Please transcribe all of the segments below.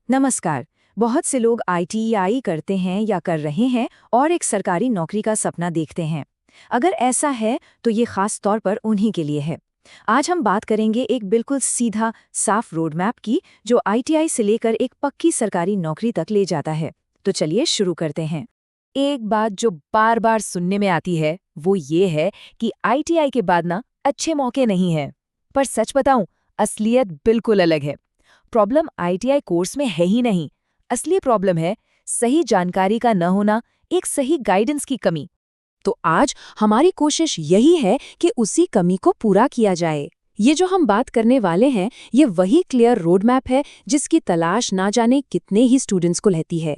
नमस्कार। बहुत से लोग आईटीआई करते हैं या कर रहे हैं और एक सरकारी नौकरी का सपना देखते हैं। अगर ऐसा है तो ये खास तौर पर उन्हीं के लिए है। आज हम बात करेंगे एक बिल्कुल सीधा साफ रोड मैप की, जो आईटीआई से लेकर एक पक्की सरकारी नौकरी तक ले जाता है। तो चलिए शुरू करते हैं। एक बात जो बार बार सुनने में आती है वो ये है कि आईटीआई के बाद ना अच्छे मौके नहीं हैं। पर सच बताऊं, असलियत बिल्कुल अलग है। प्रॉब्लम आईटीआई कोर्स में है ही नहीं। असली प्रॉब्लम है सही जानकारी का न होना, एक सही गाइडेंस की कमी। तो आज हमारी कोशिश यही है कि उसी कमी को पूरा किया जाए। ये जो हम बात करने वाले हैं, ये वही क्लियर रोड मैप है जिसकी तलाश ना जाने कितने ही स्टूडेंट्स को रहती है।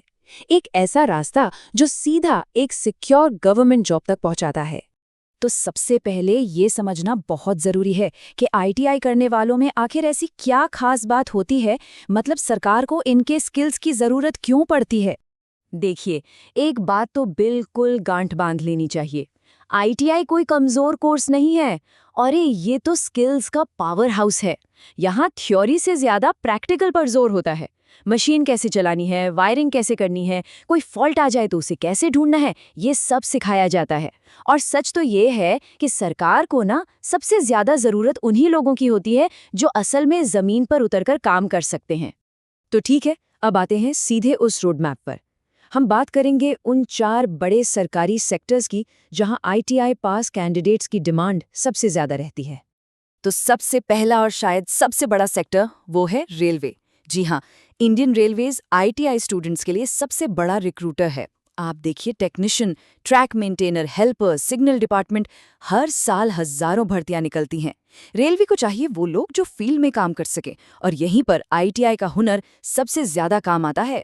एक ऐसा रास्ता जो सीधा एक सिक्योर गवर्नमेंट जॉब तक पहुंचाता है। तो सबसे पहले ये समझना बहुत ज़रूरी है कि आईटीआई करने वालों में आखिर ऐसी क्या खास बात होती है, मतलब सरकार को इनके स्किल्स की ज़रूरत क्यों पड़ती है। देखिए, एक बात तो बिल्कुल गांठ बांध लेनी चाहिए। आईटीआई कोई कमज़ोर कोर्स नहीं है। और ये तो स्किल्स का पावर हाउस है। यहाँ थ्योरी से ज़्यादा प्रैक्टिकल पर जोर होता है। मशीन कैसे चलानी है, वायरिंग कैसे करनी है, कोई फॉल्ट आ जाए तो उसे कैसे ढूंढना है, ये सब सिखाया जाता है। और सच तो ये है कि सरकार को ना सबसे ज्यादा जरूरत उन्हीं लोगों की होती है जो असल में जमीन पर उतरकर काम कर सकते हैं। तो ठीक है, अब आते हैं सीधे उस रोड मैप पर। हम बात करेंगे उन 4 बड़े सरकारी सेक्टर्स की जहां आईटीआई पास कैंडिडेट्स की डिमांड सबसे ज्यादा रहती है। तो सबसे पहला और शायद सबसे बड़ा सेक्टर वो है रेलवे। जी हाँ, इंडियन रेलवेज आईटीआई स्टूडेंट्स के लिए सबसे बड़ा रिक्रूटर है। आप देखिए, technician, track maintainer, helper, signal department, हर साल हजारों भर्तियां निकलती हैं। रेलवे को चाहिए वो लोग जो फील्ड में काम कर सके, और यहीं पर आईटीआई का हुनर सबसे ज्यादा काम आता है।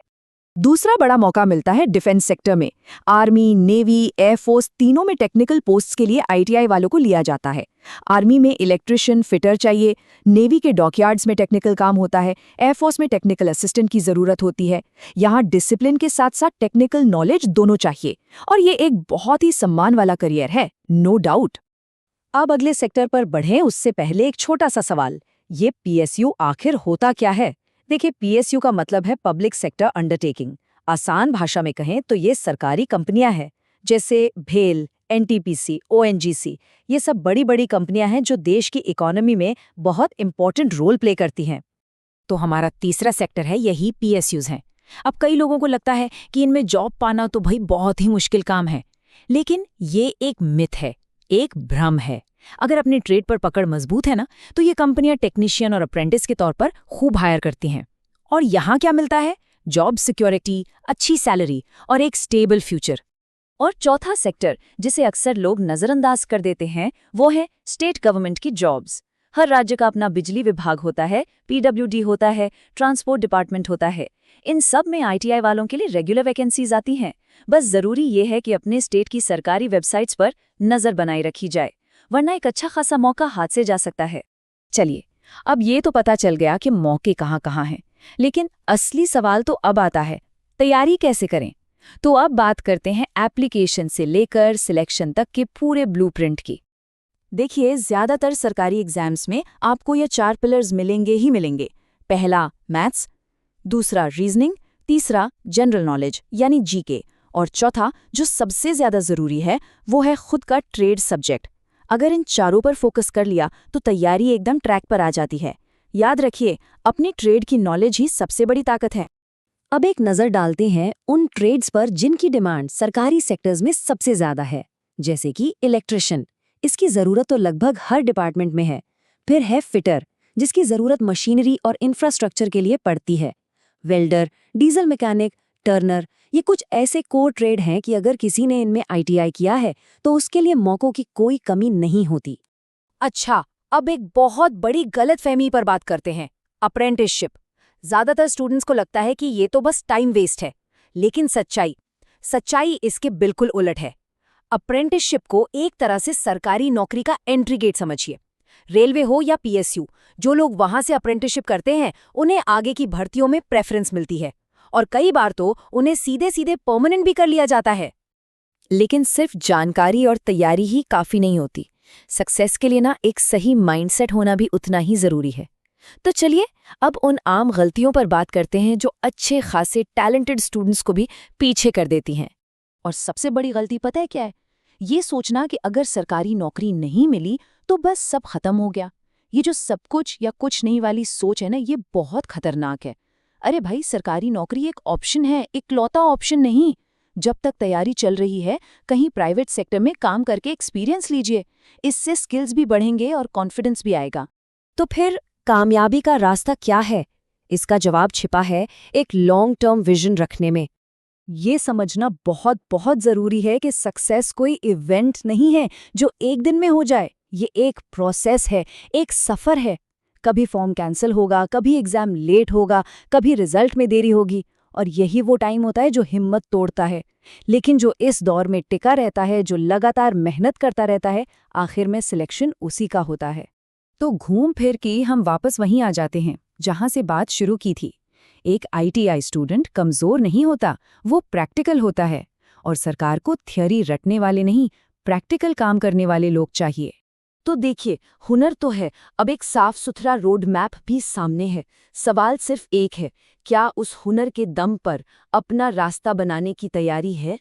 दूसरा बड़ा मौका मिलता है डिफेंस सेक्टर में। आर्मी, नेवी, एयरफोर्स तीनों में टेक्निकल पोस्ट्स के लिए आईटीआई वालों को लिया जाता है। आर्मी में इलेक्ट्रिशियन, फिटर चाहिए, नेवी के डॉकयार्ड्स में टेक्निकल काम होता है, एयरफोर्स में टेक्निकल असिस्टेंट की जरूरत होती है। यहाँ डिसिप्लिन के साथ साथ टेक्निकल नॉलेज दोनों चाहिए, और ये एक बहुत ही सम्मान वाला करियर है, नो डाउट। अब अगले सेक्टर पर बढ़ें उससे पहले एक छोटा सा सवाल, ये पीएसयू आखिर होता क्या है। देखिए, पीएसयू का मतलब है पब्लिक सेक्टर अंडरटेकिंग। आसान भाषा में कहें तो ये सरकारी कंपनियां हैं, जैसे भेल, एनटीपीसी, ओएनजीसी। ये सब बड़ी बड़ी कंपनियां हैं जो देश की इकोनॉमी में बहुत इंपॉर्टेंट रोल प्ले करती हैं। तो हमारा तीसरा सेक्टर है, यही पीएसयूज हैं। अब कई लोगों को लगता है कि इनमें जॉब पाना तो भाई बहुत ही मुश्किल काम है, लेकिन ये एक मिथ है, एक भ्रम है। अगर अपनी ट्रेड पर पकड़ मजबूत है ना, तो ये कंपनियां टेक्नीशियन और अप्रेंटिस के तौर पर खूब हायर करती हैं। और यहाँ क्या मिलता है? जॉब सिक्योरिटी, अच्छी सैलरी और एक स्टेबल फ्यूचर। और चौथा सेक्टर, जिसे अक्सर लोग नजरअंदाज कर देते हैं, वो है स्टेट गवर्नमेंट की जॉब्स। हर राज्य का अपना बिजली विभाग होता है, पीडब्ल्यूडी होता है, ट्रांसपोर्ट डिपार्टमेंट होता है। इन सब में आईटीआई वालों के लिए रेगुलर वैकेंसीज आती हैं। बस जरूरी ये है कि अपने स्टेट की सरकारी वेबसाइट्स पर नजर बनाई रखी जाए, वरना एक अच्छा खासा मौका हाथ से जा सकता है। चलिए, अब ये तो पता चल गया कि मौके कहाँ कहाँ हैं, लेकिन असली सवाल तो अब आता है, तैयारी कैसे करें। तो अब बात करते हैं एप्लीकेशन से लेकर सिलेक्शन तक के पूरे ब्लूप्रिंट की। देखिए, ज्यादातर सरकारी एग्जाम्स में आपको ये 4 पिलर्स मिलेंगे ही मिलेंगे। पहला मैथ्स, दूसरा रीजनिंग, तीसरा जनरल नॉलेज यानी जीके, और चौथा जो सबसे ज्यादा जरूरी है वो है खुद का ट्रेड सब्जेक्ट। अगर इन चारों पर फोकस कर लिया तो तैयारी एकदम ट्रैक पर आ जाती है। याद रखिए, अपनी ट्रेड की नॉलेज ही सबसे बड़ी ताकत है। अब एक नज़र डालते हैं उन ट्रेड्स पर जिनकी डिमांड सरकारी सेक्टर्स में सबसे ज्यादा है, जैसे कि इलेक्ट्रिशियन। इसकी ज़रूरत तो लगभग हर डिपार्टमेंट में है। फिर है फिटर, जिसकी ज़रूरत मशीनरी और इंफ्रास्ट्रक्चर के लिए पड़ती है। वेल्डर, डीजल मैकेनिक, टर्नर, ये कुछ ऐसे कोर ट्रेड हैं कि अगर किसी ने इनमें आईटीआई किया है तो उसके लिए मौकों की कोई कमी नहीं होती। अच्छा, अब एक बहुत बड़ी गलतफहमी पर बात करते हैं, अप्रेंटिसशिप। ज्यादातर स्टूडेंट्स को लगता है कि ये तो बस टाइम वेस्ट है, लेकिन सच्चाई इसके बिल्कुल उलट है। अप्रेंटिसशिप को एक तरह से सरकारी नौकरी का एंट्री गेट समझिए। रेलवे हो या पीएसयू, जो लोग वहां से अप्रेंटिसशिप करते हैं उन्हें आगे की भर्तियों में प्रेफरेंस मिलती है, और कई बार तो उन्हें सीधे सीधे परमानेंट भी कर लिया जाता है। लेकिन सिर्फ जानकारी और तैयारी ही काफी नहीं होती। सक्सेस के लिए ना एक सही माइंडसेट होना भी उतना ही जरूरी है। तो चलिए अब उन आम गलतियों पर बात करते हैं जो अच्छे खासे टैलेंटेड स्टूडेंट्स को भी पीछे कर देती हैं। और सबसे बड़ी गलती पता है क्या है? ये सोचना कि अगर सरकारी नौकरी नहीं मिली तो बस सब खत्म हो गया। ये जो सब कुछ या कुछ नहीं वाली सोच है ना, ये बहुत खतरनाक है। अरे भाई, सरकारी नौकरी एक ऑप्शन है, इकलौता ऑप्शन नहीं। जब तक तैयारी चल रही है, कहीं प्राइवेट सेक्टर में काम करके एक्सपीरियंस लीजिए। इससे स्किल्स भी बढ़ेंगे और कॉन्फिडेंस भी आएगा। तो फिर कामयाबी का रास्ता क्या है? इसका जवाब छिपा है एक लॉन्ग टर्म विजन रखने में। ये समझना बहुत बहुत जरूरी है कि सक्सेस कोई इवेंट नहीं है जो एक दिन में हो जाए। ये एक प्रोसेस है, एक सफर है। कभी फॉर्म कैंसिल होगा, कभी एग्जाम लेट होगा, कभी रिजल्ट में देरी होगी, और यही वो टाइम होता है जो हिम्मत तोड़ता है। लेकिन जो इस दौर में टिका रहता है, जो लगातार मेहनत करता रहता है, आखिर में सिलेक्शन उसी का होता है। तो घूम फिर के हम वापस वहीं आ जाते हैं जहां से बात शुरू की थी। एक आईटीआई स्टूडेंट कमजोर नहीं होता, वो प्रैक्टिकल होता है। और सरकार को थ्योरी रटने वाले नहीं, प्रैक्टिकल काम करने वाले लोग चाहिए। तो देखिए, हुनर तो है, अब एक साफ सुथरा रोड मैप भी सामने है। सवाल सिर्फ एक है, क्या उस हुनर के दम पर अपना रास्ता बनाने की तैयारी है?